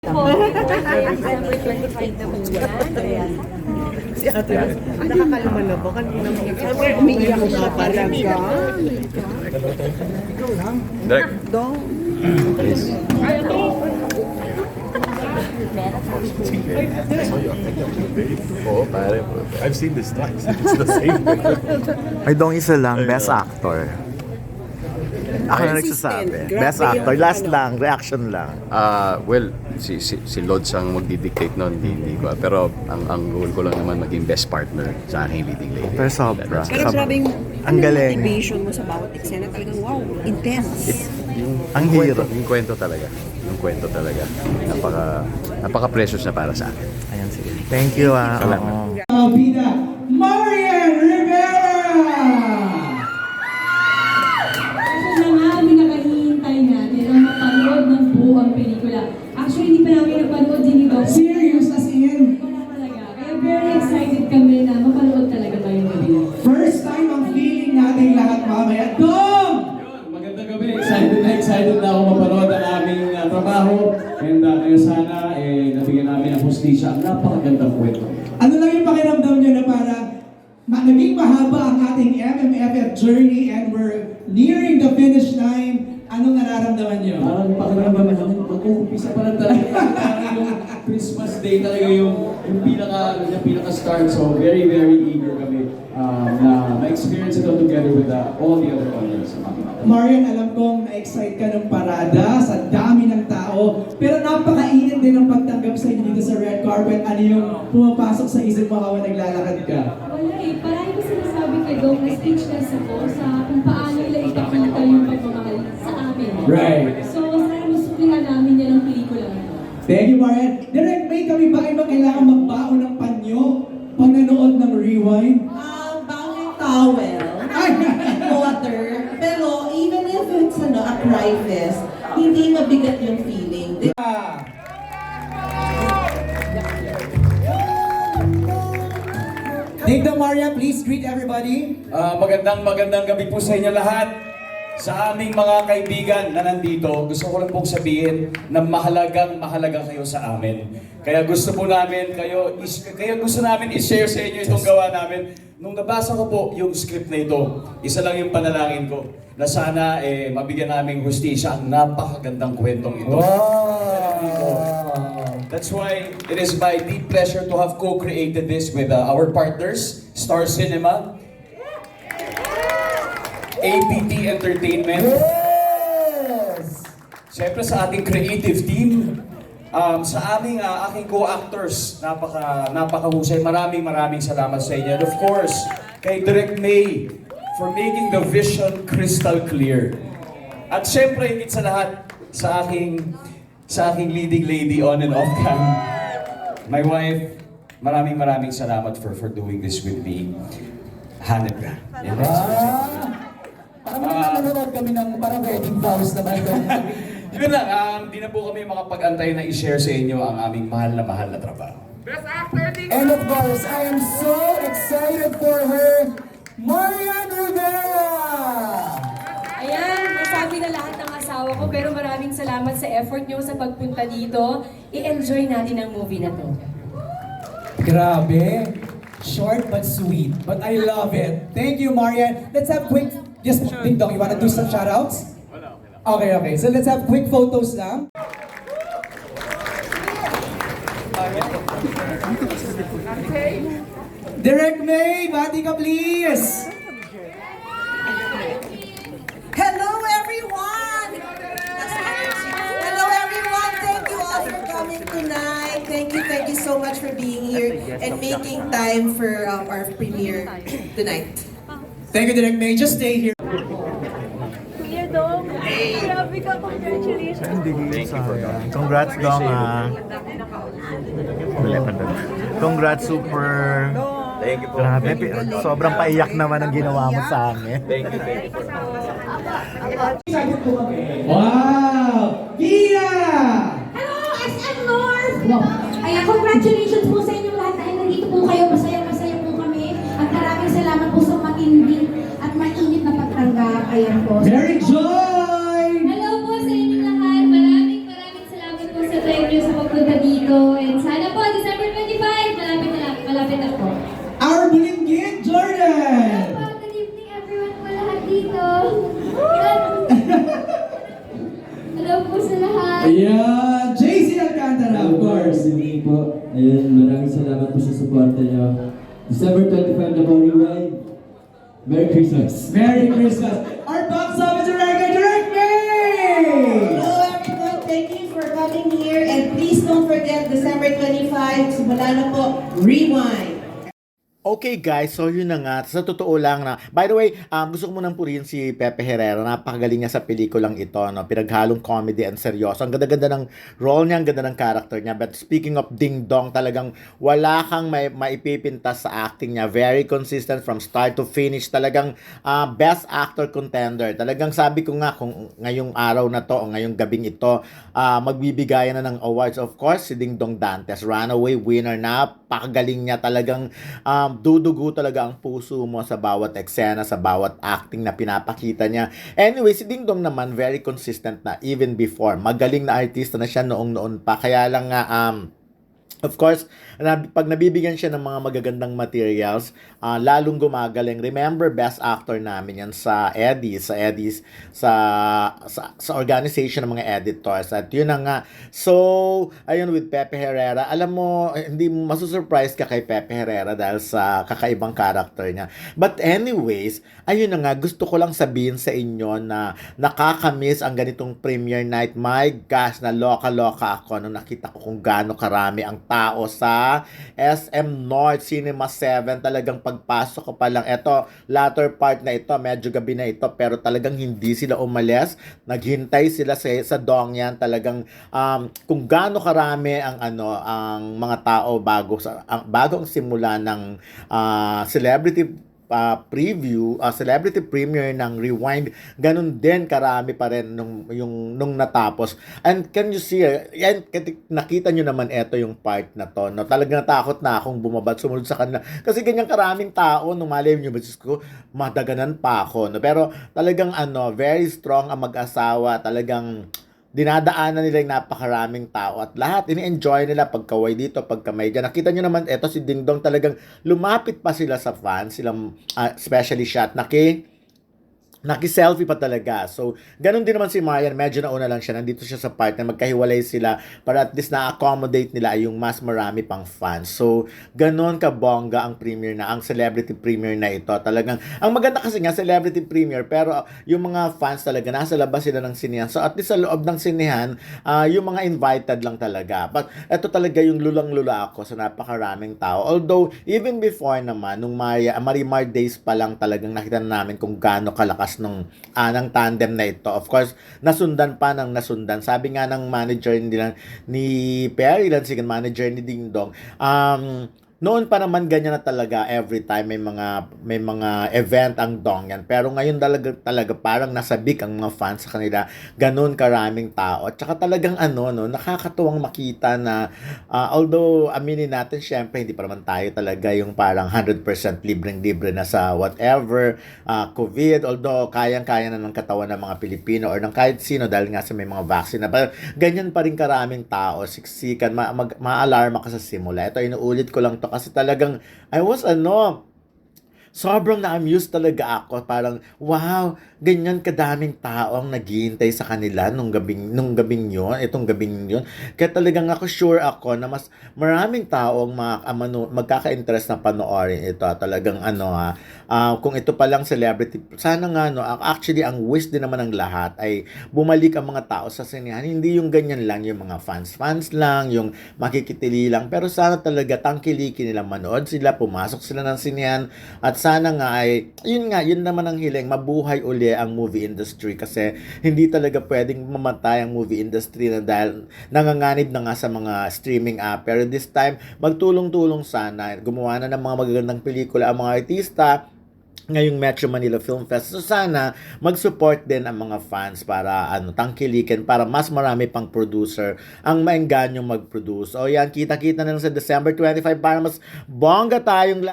December 25 na po yan. Si Ate, nakakalma na ba? Kanina mo umiiyak ka talaga. Direk. Dong. Please. Oo, pare. I've seen this twice. It's the same thing. Ay, Dong isa lang, best actor. Ako na nagsasabi. Best actor. Last lang, reaction lang. Well, si Lods ang magdi-dictate nun, hindi ko. Pero ang goal ko lang naman maging best partner sa aking leading lady. Pero sobra. Pero grabe yung Ang galing. motivation mo sa bawat eksena. Talagang wow, intense. Ang hirap. Yung kwento talaga. Yung kwento talaga. Napaka-precious na para sa akin. Ayan, sige. Thank you, Salamat. Bida, Marian Rivera! Ito na nga, pinakahihintay natin ang mapanood ng buong pelikula. Actually, hindi pa namin napanood din ito. Serious as in. Wala talaga. Kaya very excited kami na mapanood talaga tayong gabi na. First time ang feeling natin lahat mamaya. Dong! Magandang gabi. Excited na ako mapanood ang aming trabaho. And kaya sana nabigyan namin ang hustisya. Ang napakagandang kwento. Ano lang yung pakiramdam nyo na para naging mahaba ang ating MMFF journey and we're nearing the finish line. Anong nararamdaman nyo? Parang pakiramdam na mag-uumpisa pa lang talaga. Parang yung Christmas Day talaga yung pinaka-start. So very, very eager kami na ma-experience ito together with all the other audience. Marian, alam kong na-excite ka ng parada sa dami ng tao, pero napakainit din ang pagtanggap sa inyo dito sa red carpet. Ano yung pumapasok sa isip mo habang naglalakad ka? Wala eh. Parang ko sinasabi kay Dong na speechless ako sa kung paano nila ipakita yung pagmamahal sa amin. Right. So, sana masuplihan namin yan ang pelikula na ito. Thank you, Marian. Direct, may kami ba ay kailangan magbaon ng panyo pag nanood ng rewind? Bawang towel and water. Pero even if it's a cry fest, hindi mabigat yung feeling. Take the Marian, please greet everybody. Magandang gabi po sa inyo lahat. Sa aming mga kaibigan na nandito, gusto ko lang pong sabihin na mahalaga kayo sa amin. Kaya gusto namin gusto namin i-share sa inyo itong gawa namin. Nung nabasa ko po yung script na ito, isa lang yung panalangin ko na sana mabigyan namin hustisya ang napakagandang kwentong ito. That's why it is my deep pleasure to have co-created this with our partners, Star Cinema, APT Entertainment. Yes! Siyempre sa ating creative team, sa aking co-actors, napakahusay. Maraming salamat sa inyo. And of course, kay Direk May for making the vision crystal clear. At siyempre, higit sa lahat, sa aking leading lady on and off cam, my wife, maraming salamat for doing this with me. Hanebra. Parang nanonood kami ng parang wedding vows naman. Yun lang, di na po kami makapag-antay na i-share sa inyo ang aming mahal na trabaho. And of course, I am so excited for her, Marian Rivera! Ayan, nasabi na lahat ng asawa ko, pero maraming salamat sa effort nyo sa pagpunta dito. I-enjoy natin ang movie na to. Grabe! Short but sweet. But I love it. Thank you, Marian. Let's have quick... Just, Ding Dong, you wanna do some shoutouts? Okay. So let's have quick photos lang. Direct May, bati ka please! Hello everyone! Hello everyone! Thank you all for coming tonight. Thank you so much for being here and making time for our premiere tonight. Thank you, Direct May. Just stay here. Kuya Dong, grabe ka, congratulations. Thank you for that. Congrats, Dong. Congrats, super. Thank you po. Grabe, sobrang paiyak naman ang ginawa mo sa amin. Thank you. Wow! Kia! Hello, SM North! Ayan, congratulations po sa inyo lahat dahil nandito po kayo. Masaya po kami. At maraming salamat po sa matindi at mainit na pagtanggap. Ayan po. Mary Joy! Hello po sa inyong lahat. Maraming salamat po sa tayo sa pagpunta magpunta dito. And sana po, December 25, malapit na po. Our Bulinggit, Jordan! Hello po, good evening everyone po lahat dito. Hello po sa lahat. Ayan, JC Alcantara, of course. Good evening po. Ayun, maraming salamat po sa suporta niyo. December 25 na po rewind. Merry Christmas. Merry Christmas. Our box office director, Direct May! Hello everyone, thank you for coming here and please don't forget December 25, simula na po, Rewind. Okay guys, so yun na nga. Sa totoo lang na, by the way, gusto ko munang purihin si Pepe Herrera. Napakagaling niya sa pelikulang ito, no? Pinaghalong comedy and seryoso. Ang ganda-ganda ng role niya, ang ganda ng character niya. But speaking of Ding Dong, talagang wala kang maipipintas sa acting niya. Very consistent from start to finish. Talagang best actor contender. Talagang sabi ko nga, kung ngayong araw na to o ngayong gabing ito, magbibigayan na ng awards. Of course, si Ding Dong Dantes, runaway winner. Napakagaling niya. Talagang dudugo talaga ang puso mo sa bawat eksena, sa bawat acting na pinapakita niya. Anyway, si Ding Dong naman, very consistent na even before. Magaling na artista na siya noong-noon pa. Kaya lang nga, of course, pag nabibigyan siya ng mga magagandang materials, lalong gumagaling. Remember, best actor namin yan sa Eddies, sa organization ng mga editors. At yun na nga. So, ayun, with Pepe Herrera, alam mo, hindi mo masusurprise ka kay Pepe Herrera dahil sa kakaibang character niya. But anyways, ayun na nga, gusto ko lang sabihin sa inyo na nakakamiss ang ganitong premiere night. My gosh, na loka-loka ako nung nakita ko kung gaano karami ang tao sa SM North Cinema 7. Talagang pagpasok ko pa lang, eto, latter part na ito, medyo gabi na ito, pero talagang hindi sila umalis. Naghintay sila sa Dongyan. Talagang kung gaano karami ang mga tao bago ang simula ng celebrity celebrity premiere ng Rewind, ganun din karami pa rin nung natapos. And can you see, yan, nakita nyo naman ito yung part na to, no? Talagang natakot na akong bumabat, sumunod sa kanila. Kasi ganyan karaming tao, nung malay nyo, ko, madaganan pa ako, no? Pero talagang very strong ang mag-asawa, talagang dinadaanan nila yung napakaraming tao at lahat ini-enjoy nila pagkaway dito, pagkamay dyan. Nakita nyo naman, eto si Ding Dong, talagang lumapit pa sila sa fans, silang especially shot, naki-selfie pa talaga. So, ganun din naman si Marian, medyo nauna lang siya, nandito siya sa part na magkahiwalay sila para at least na-accommodate nila yung mas marami pang fans. So, ganun kabongga ang premiere ang celebrity premiere na ito. Talagang, ang maganda kasi nga, celebrity premiere, pero yung mga fans talaga, nasa labas sila ng sinehan. So, at least sa loob ng sinehan, yung mga invited lang talaga. But, ito talaga yung lulang-lula ako sa napakaraming tao. Although, even before naman, nung Marimar days pa lang talagang nakita namin kung gaano kalakas ng tandem na ito. Of course, nasundan. Sabi nga ng manager ni Perry Lansigan, manager ni Ding Dong, noon pa naman ganyan na talaga, every time may mga event ang Dongyan. Pero ngayon talaga parang nasabik ang mga fans sa kanila. Ganun karaming tao. At saka talagang nakakatuwang makita na although aminin natin, syempre hindi pa naman tayo talaga yung parang 100% libreng-libre na sa whatever COVID. Although kayang-kaya na ng katawan ng mga Pilipino or ng kahit sino dahil nga sa may mga vaccine na. Pero ganyan pa rin karaming tao. Siksikan, ma-alarma ka sa simula. Ito, inuulit ko lang to kasi talagang sobrang na-amuse talaga ako. Parang, wow, ganyan kadaming tao ang naghihintay sa kanila nung gabing yun, itong gabing yun. Kaya talagang sure ako na mas maraming tao ang magkaka-interest na panoorin ito. Talagang kung ito palang celebrity, sana nga, actually, ang wish din naman ng lahat ay bumalik ang mga tao sa sinehan. Hindi yung ganyan lang, yung mga fans lang, yung makikitili lang. Pero sana talaga tangkiliki nila, manood sila, pumasok sila ng sinehan, at sana nga ay, yun naman ang hiling, mabuhay uli ang movie industry kasi hindi talaga pwedeng mamatay ang movie industry na dahil nanganganib na nga sa mga streaming app. Pero this time, magtulong-tulong sana, gumawa na ng mga magagandang pelikula ang mga artista ngayong Metro Manila Film Fest. So sana mag-support din ang mga fans para tangkilikin, para mas marami pang producer ang maengganyo mag-produce. O yan, kita-kita na lang sa December 25 para mas bongga tayong